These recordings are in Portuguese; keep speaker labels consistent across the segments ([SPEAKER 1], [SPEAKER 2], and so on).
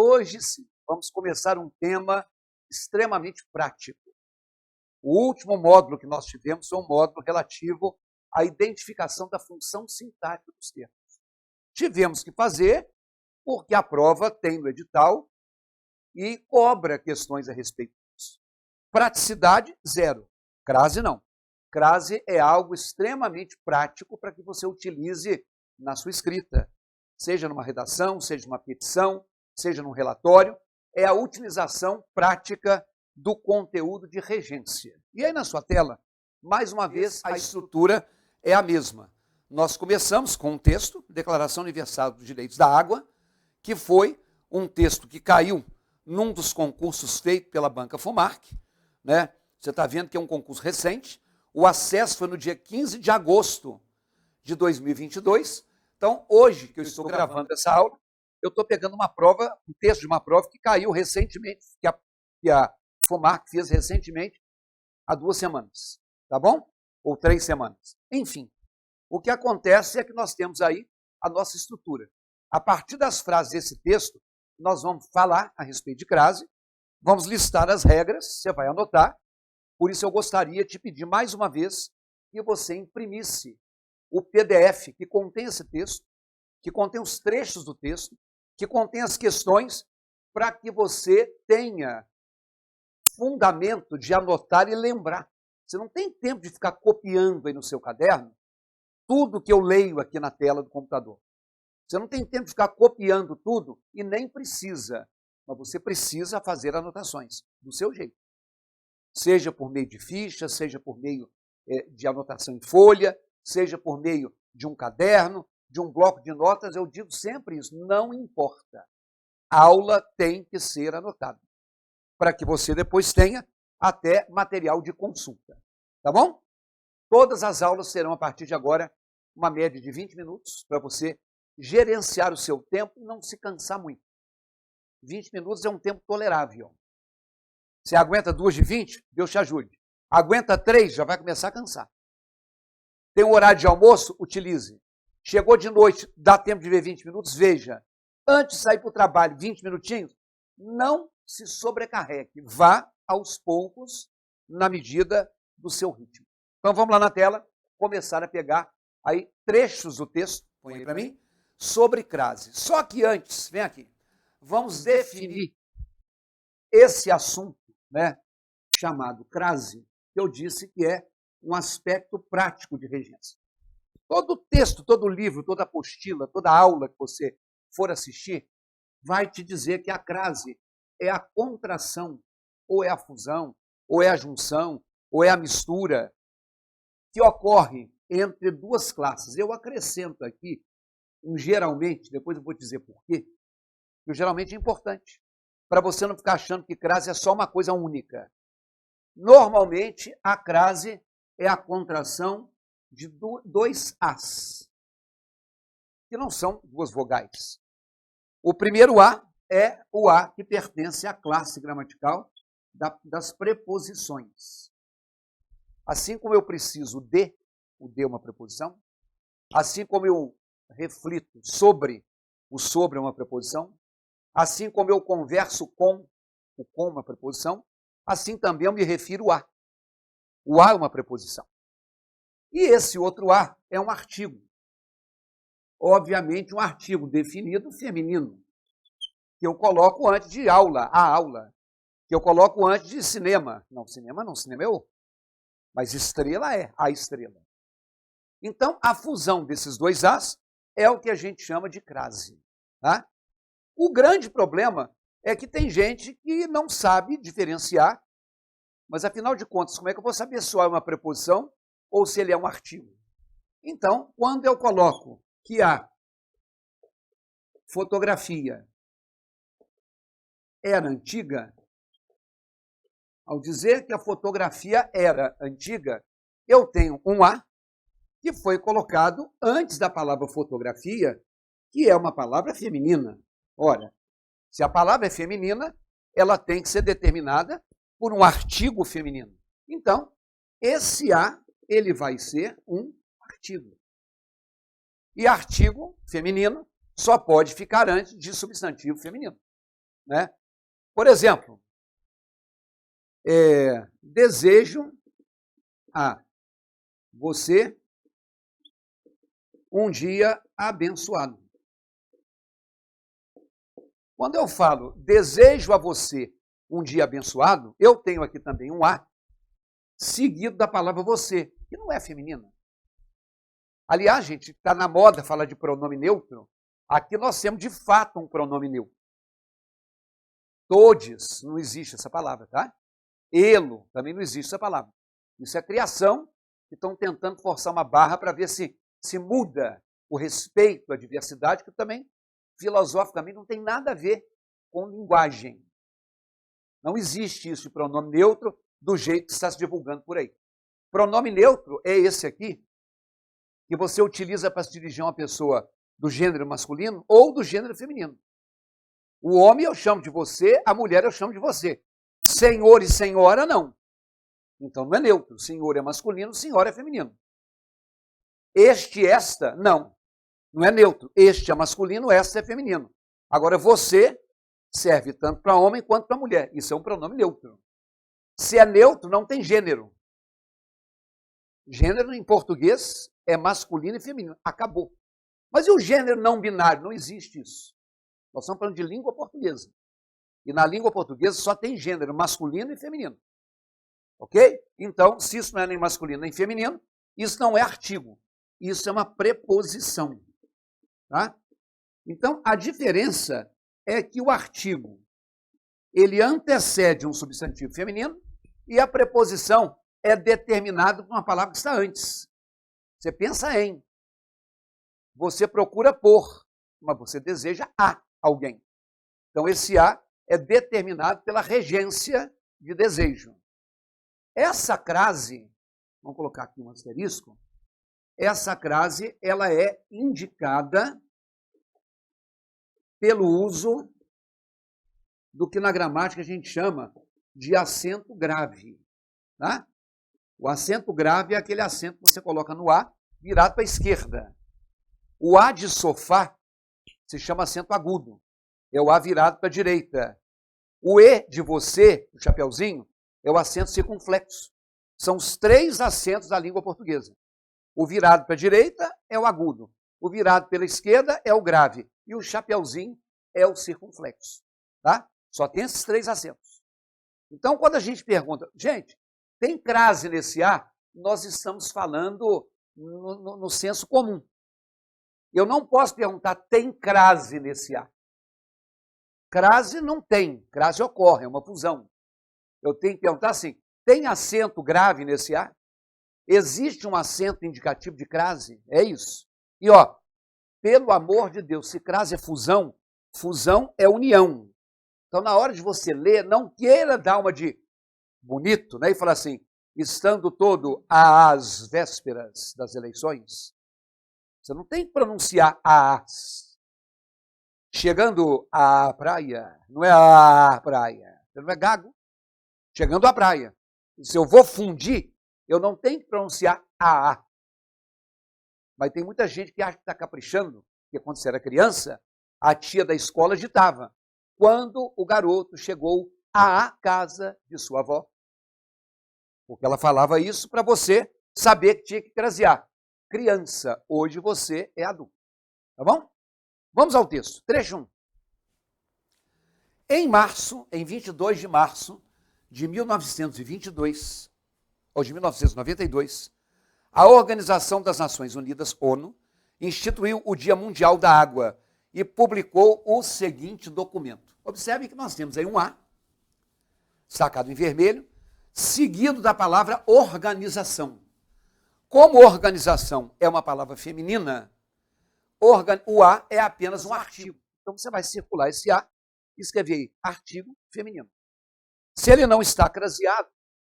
[SPEAKER 1] hoje sim, vamos começar um tema extremamente prático. O último módulo que nós tivemos foi um módulo relativo à identificação da função sintática dos termos. Tivemos que fazer porque a prova tem no edital e cobra questões a respeito disso. Praticidade, zero. Crase, não. Crase é algo extremamente prático para que você utilize na sua escrita, seja numa redação, seja numa petição, seja num relatório. É a utilização prática do conteúdo de regência. E aí na sua tela, mais uma vez, a estrutura é a mesma. Nós começamos com um texto, Declaração Universal dos Direitos da Água, que foi um texto que caiu num dos concursos feitos pela Banca FUMARC, né? Você está vendo que é um concurso recente. O acesso foi no dia 15 de agosto de 2022. Então, hoje que eu estou gravando essa aula, eu estou pegando uma prova, um texto de uma prova que caiu recentemente, que a FUMARC fez recentemente, há 2 semanas, tá bom? Ou 3 semanas. Enfim, o que acontece é que nós temos aí a nossa estrutura. A partir das frases desse texto, nós vamos falar a respeito de crase, vamos listar as regras, você vai anotar. Por isso eu gostaria de te pedir mais uma vez que você imprimisse o PDF que contém esse texto, que contém os trechos do texto, que contém as questões, para que você tenha fundamento de anotar e lembrar. Você não tem tempo de ficar copiando aí no seu caderno tudo que eu leio aqui na tela do computador. Você não tem tempo de ficar copiando tudo e nem precisa, mas você precisa fazer anotações do seu jeito. Seja por meio de ficha, seja por meio de anotação em folha, seja por meio de um caderno, de um bloco de notas. Eu digo sempre isso, não importa. A aula tem que ser anotada, para que você depois tenha até material de consulta. Tá bom? Todas as aulas serão, a partir de agora, uma média de 20 minutos, para você gerenciar o seu tempo e não se cansar muito. 20 minutos é um tempo tolerável. Você aguenta 2 de 20? Deus te ajude. Aguenta 3, já vai começar a cansar. Tem um horário de almoço? Utilize. Chegou de noite, dá tempo de ver 20 minutos? Veja. Antes de sair para o trabalho, 20 minutinhos? Não se sobrecarregue. Vá aos poucos, na medida do seu ritmo. Então vamos lá na tela, começar a pegar aí trechos do texto, põe aí para mim, sobre crase. Só que antes, vem aqui, vamos definir esse assunto, né, chamado crase, que eu disse que é um aspecto prático de regência. Todo texto, todo livro, toda apostila, toda aula que você for assistir, vai te dizer que a crase é a contração, ou é a fusão, ou é a junção, ou é a mistura que ocorre entre 2 classes. Eu acrescento aqui um geralmente, depois eu vou dizer por quê, que o geralmente é importante, para você não ficar achando que crase é só uma coisa única. Normalmente, a crase é a contração de 2 As, que não são 2 vogais. O primeiro A é o A que pertence à classe gramatical das preposições. Assim como eu preciso de, o de é uma preposição, assim como eu reflito sobre, o sobre é uma preposição, assim como eu converso com, o com é uma preposição, assim também eu me refiro a. O a é uma preposição. E esse outro a é um artigo. Obviamente, um artigo definido feminino, que eu coloco antes de aula, a aula, que eu coloco antes de cinema. Não, cinema é o. Mas estrela é a estrela. Então, a fusão desses 2 as é o que a gente chama de crase. Tá? O grande problema é que tem gente que não sabe diferenciar, mas afinal de contas, como é que eu vou saber se é uma preposição ou se ele é um artigo? Então, quando eu coloco que a fotografia era antiga, ao dizer que a fotografia era antiga, eu tenho um a que foi colocado antes da palavra fotografia, que é uma palavra feminina. Ora, se a palavra é feminina, ela tem que ser determinada por um artigo feminino. Então, esse a, ele vai ser um artigo. E artigo feminino só pode ficar antes de substantivo feminino. né? Por exemplo, desejo a você um dia abençoado. Quando eu falo desejo a você um dia abençoado, eu tenho aqui também um A seguido da palavra você, que não é feminina. Aliás, gente, está na moda falar de pronome neutro. Aqui nós temos de fato um pronome neutro. Todes, não existe essa palavra, tá? Elo, também não existe essa palavra. Isso é criação, que estão tentando forçar uma barra para ver se muda o respeito à diversidade, que também, filosoficamente, não tem nada a ver com linguagem. Não existe isso de pronome neutro do jeito que está se divulgando por aí. Pronome neutro é esse aqui, que você utiliza para se dirigir a uma pessoa do gênero masculino ou do gênero feminino. O homem eu chamo de você, a mulher eu chamo de você. Senhor e senhora, não. Então não é neutro. Senhor é masculino, senhora é feminino. Este, esta, não. Não é neutro. Este é masculino, esta é feminino. Agora você serve tanto para homem quanto para mulher. Isso é um pronome neutro. Se é neutro, não tem gênero. Gênero em português é masculino e feminino. Acabou. Mas e o gênero não binário? Não existe isso. Nós estamos falando de língua portuguesa. E na língua portuguesa só tem gênero masculino e feminino. Ok? Então, se isso não é nem masculino nem feminino, isso não é artigo. Isso é uma preposição. Tá? Então, a diferença é que o artigo ele antecede um substantivo feminino e a preposição é determinada por uma palavra que está antes. Você pensa em. Você procura por, mas você deseja a alguém. Então, esse a é determinado pela regência de desejo. Essa crase, vamos colocar aqui um asterisco, essa crase ela é indicada pelo uso do que na gramática a gente chama de acento grave. Tá? O acento grave é aquele acento que você coloca no A virado para a esquerda. O A de sofá se chama acento agudo. É o A virado para a direita. O E de você, o chapeuzinho, é o acento circunflexo. São os 3 acentos da língua portuguesa. O virado para a direita é o agudo. O virado pela esquerda é o grave. E o chapeuzinho é o circunflexo. Tá? Só tem esses 3 acentos. Então, quando a gente pergunta, gente, tem crase nesse A? Nós estamos falando no senso comum. Eu não posso perguntar, tem crase nesse A? Crase não tem, crase ocorre, é uma fusão. Eu tenho que perguntar assim, tem acento grave nesse A? Existe um acento indicativo de crase? É isso. E ó, pelo amor de Deus, se crase é fusão, fusão é união. Então, na hora de você ler, não queira dar uma de bonito, né? E falar assim, estando todo às vésperas das eleições, você não tem que pronunciar as. Chegando à praia, não é a praia, você não é gago. Chegando à praia. Se eu vou fundir, eu não tenho que pronunciar a. Mas tem muita gente que acha que está caprichando, porque quando você era criança, a tia da escola ditava. Quando o garoto chegou à casa de sua avó. Porque ela falava isso para você saber que tinha que crasear. Criança, hoje você é adulto. Tá bom? Vamos ao texto. Trecho 1. Em março, em 22 de março de 1922, ou de 1992, a Organização das Nações Unidas, ONU, instituiu o Dia Mundial da Água e publicou o seguinte documento. Observe que nós temos aí um A, sacado em vermelho, seguido da palavra organização. Como organização é uma palavra feminina, o A é apenas um artigo. Então você vai circular esse A e escrever aí, artigo feminino. Se ele não está craseado,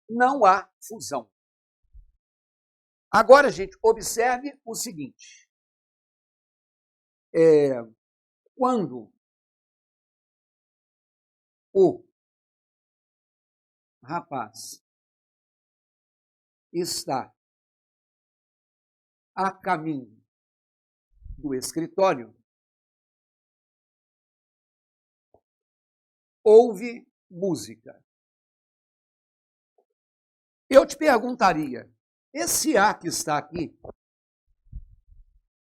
[SPEAKER 1] não há fusão. Agora, gente, observe o seguinte. Quando o rapaz está a caminho do escritório, ouve música. Eu te perguntaria, esse A que está aqui,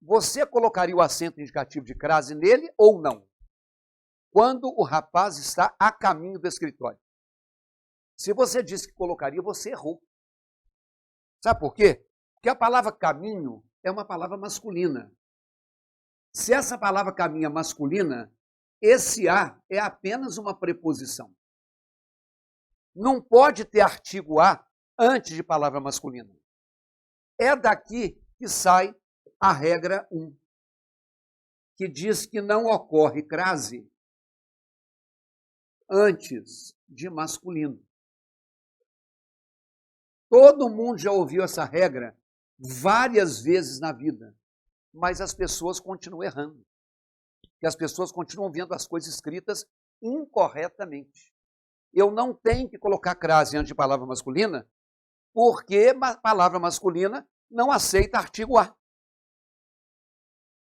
[SPEAKER 1] você colocaria o acento indicativo de crase nele ou não? Quando o rapaz está a caminho do escritório. Se você disse que colocaria, você errou. Sabe por quê? Porque a palavra caminho é uma palavra masculina. Se essa palavra caminho é masculina, esse A é apenas uma preposição. Não pode ter artigo A antes de palavra masculina. É daqui que sai a regra 1, que diz que não ocorre crase antes de masculino. Todo mundo já ouviu essa regra várias vezes na vida, mas as pessoas continuam errando. Porque as pessoas continuam vendo as coisas escritas incorretamente. Eu não tenho que colocar crase antes de palavra masculina, porque a palavra masculina não aceita artigo A.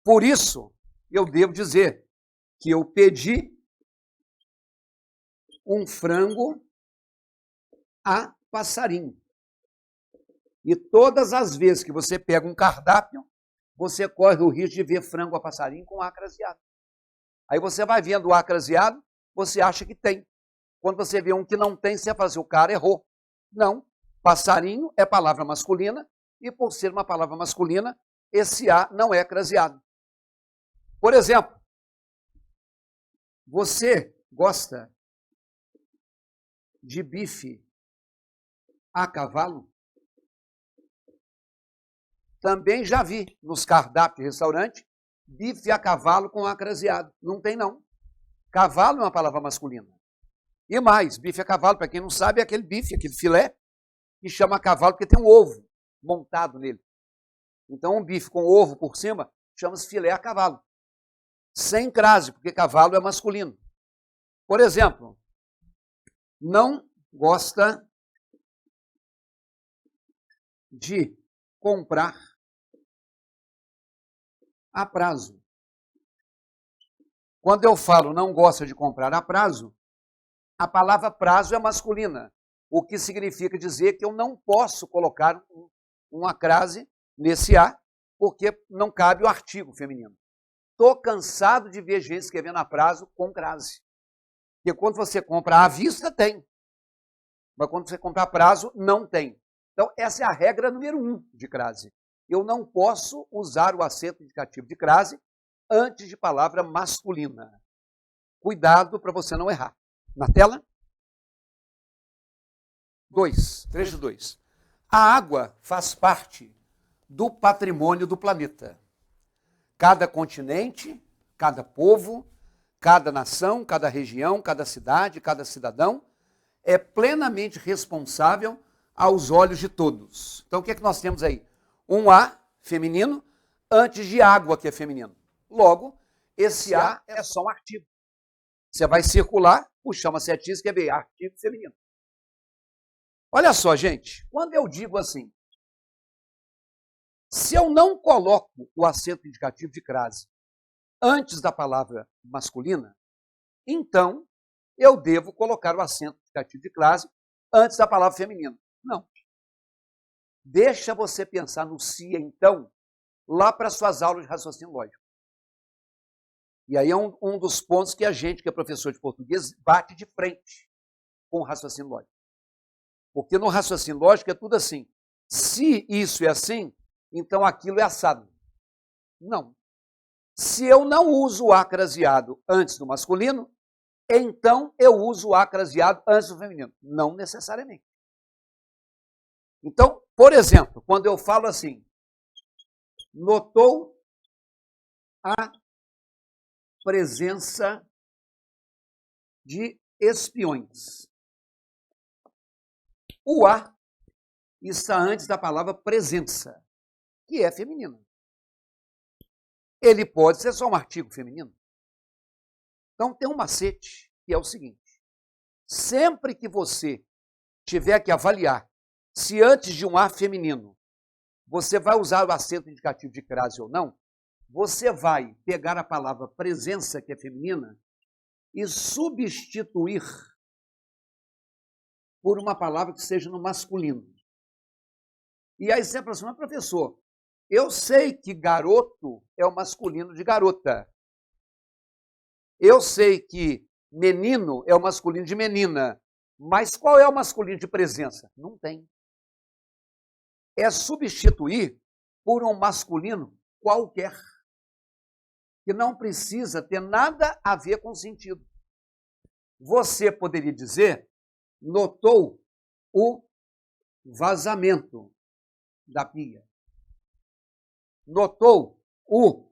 [SPEAKER 1] Por isso, eu devo dizer que eu pedi um frango a passarinho. E todas as vezes que você pega um cardápio, você corre o risco de ver frango a passarinho com A craseado. Aí você vai vendo o A craseado, você acha que tem. Quando você vê um que não tem, você fala assim, o cara errou. Não, passarinho é palavra masculina, e por ser uma palavra masculina, esse A não é craseado. Por exemplo, você gosta de bife a cavalo? Também já vi nos cardápios de restaurante bife a cavalo com A craseado. Não tem, não. Cavalo é uma palavra masculina. E mais, bife a cavalo, para quem não sabe, é aquele bife, aquele filé, que chama cavalo porque tem um ovo montado nele. Então, um bife com ovo por cima chama-se filé a cavalo. Sem crase, porque cavalo é masculino. Por exemplo, não gosta de comprar a prazo. Quando eu falo não gosta de comprar a prazo, a palavra prazo é masculina, o que significa dizer que eu não posso colocar uma crase nesse A, porque não cabe o artigo feminino. Estou cansado de ver gente escrevendo a prazo com crase. Porque quando você compra à vista, tem. Mas quando você compra a prazo, não tem. Então, essa é a regra número 1 de crase. Eu não posso usar o acento indicativo de crase antes de palavra masculina. Cuidado para você não errar. Na tela? 2, trecho 2. A água faz parte do patrimônio do planeta. Cada continente, cada povo, cada nação, cada região, cada cidade, cada cidadão é plenamente responsável aos olhos de todos. Então, o que é que nós temos aí? Um A feminino antes de água, que é feminino. Logo, esse A é só um artigo. Você vai circular, puxar uma setinha e escrever artigo feminino. Olha só, gente, quando eu digo assim, se eu não coloco o acento indicativo de crase antes da palavra masculina, então eu devo colocar o acento indicativo de crase antes da palavra feminina. Não. Deixa você pensar no se, então, lá para suas aulas de raciocínio lógico. E aí é um dos pontos que a gente, que é professor de português, bate de frente com o raciocínio lógico. Porque no raciocínio lógico é tudo assim. Se isso é assim, então aquilo é assado. Não. Se eu não uso o A craseado antes do masculino, então eu uso o A craseado antes do feminino. Não necessariamente. Então, por exemplo, quando eu falo assim, notou a presença de espiões. O A está antes da palavra presença, que é feminina. Ele pode ser só um artigo feminino. Então, tem um macete, que é o seguinte. Sempre que você tiver que avaliar se antes de um A feminino você vai usar o acento indicativo de crase ou não, você vai pegar a palavra presença, que é feminina, e substituir por uma palavra que seja no masculino. E aí você fala assim, mas professor, eu sei que garoto é o masculino de garota. Eu sei que menino é o masculino de menina. Mas qual é o masculino de presença? Não tem. É substituir por um masculino qualquer, que não precisa ter nada a ver com sentido. Você poderia dizer, notou o vazamento da pia. Notou o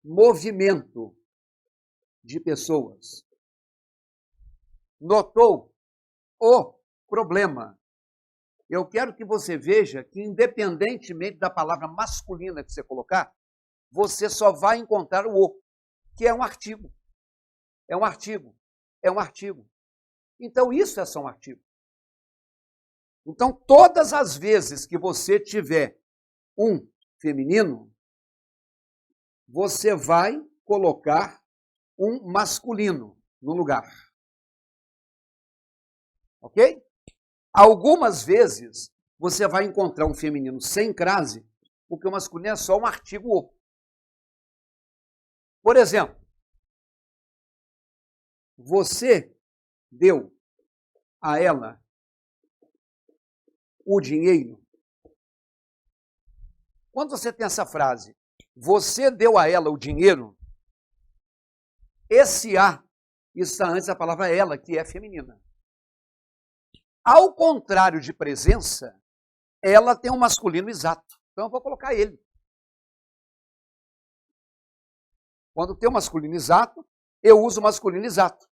[SPEAKER 1] movimento de pessoas. Notou o problema. Eu quero que você veja que, independentemente da palavra masculina que você colocar, você só vai encontrar o, que é um artigo. É um artigo. É um artigo. Então, isso é só um artigo. Então, todas as vezes que você tiver um feminino, você vai colocar um masculino no lugar. Ok? Algumas vezes você vai encontrar um feminino sem crase, porque o masculino é só um artigo o. Por exemplo, você deu a ela o dinheiro. Quando você tem essa frase, você deu a ela o dinheiro, esse a está antes da palavra ela, que é feminina. Ao contrário de presença, ela tem um masculino exato. Então eu vou colocar ele. Quando tem o masculino exato, eu uso o masculino exato.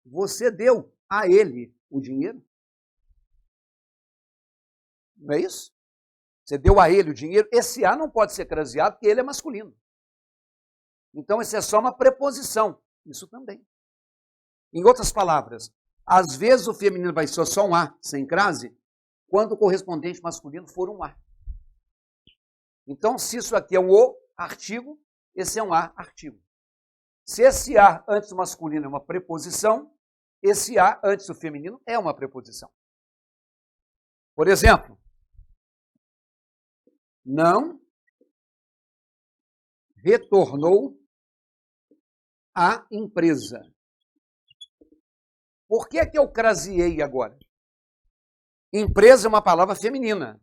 [SPEAKER 1] Você deu a ele o dinheiro? Não é isso? Você deu a ele o dinheiro? Esse a não pode ser craseado, porque ele é masculino. Então, isso é só uma preposição. Isso também. Em outras palavras, às vezes o feminino vai ser só um a, sem crase, quando o correspondente masculino for um a. Então, se isso aqui é um o artigo, esse é um a artigo. Se esse a antes do masculino é uma preposição, esse a antes do feminino é uma preposição. Por exemplo, não retornou à empresa. Por que eu craseei agora? Empresa é uma palavra feminina,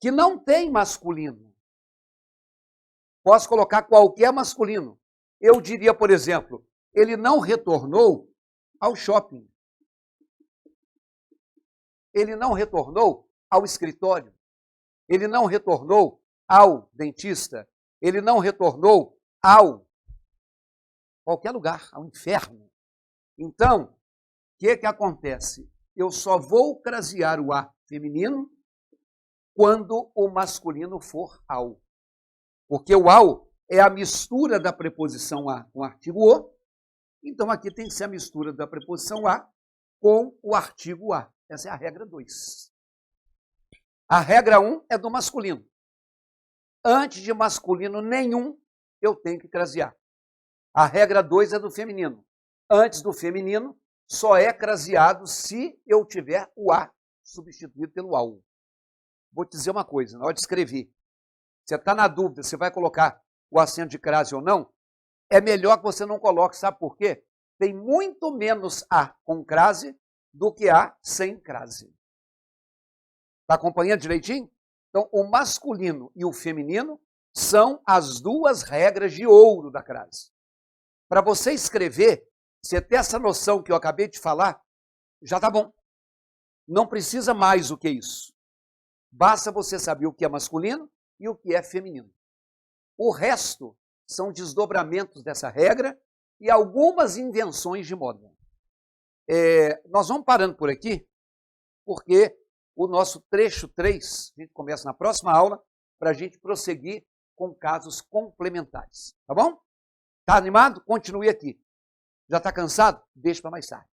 [SPEAKER 1] que não tem masculino. Posso colocar qualquer masculino. Eu diria, por exemplo, ele não retornou ao shopping. Ele não retornou ao escritório. Ele não retornou ao dentista. Ele não retornou ao qualquer lugar, ao inferno. Então, o que acontece? Eu só vou crasear o a feminino quando o masculino for ao. Porque o ao é a mistura da preposição a com o artigo o. Então, aqui tem que ser a mistura da preposição a com o artigo a. Essa é a regra 2. A regra 1 é do masculino. Antes de masculino nenhum, eu tenho que crasear. A regra 2 é do feminino. Antes do feminino, só é craseado se eu tiver o a substituído pelo ao. Vou te dizer uma coisa, na hora de escrever, você está na dúvida se vai colocar o acento de crase ou não, é melhor que você não coloque, sabe por quê? Tem muito menos a com crase do que a sem crase. Está acompanhando direitinho? Então, o masculino e o feminino são as duas regras de ouro da crase. Para você escrever, você ter essa noção que eu acabei de falar, já está bom. Não precisa mais do que isso. Basta você saber o que é masculino e o que é feminino. O resto são desdobramentos dessa regra e algumas invenções de moda. Nós vamos parando por aqui, porque o nosso trecho 3, a gente começa na próxima aula, para a gente prosseguir com casos complementares. Tá bom? Tá animado? Continue aqui. Já está cansado? Deixa para mais tarde.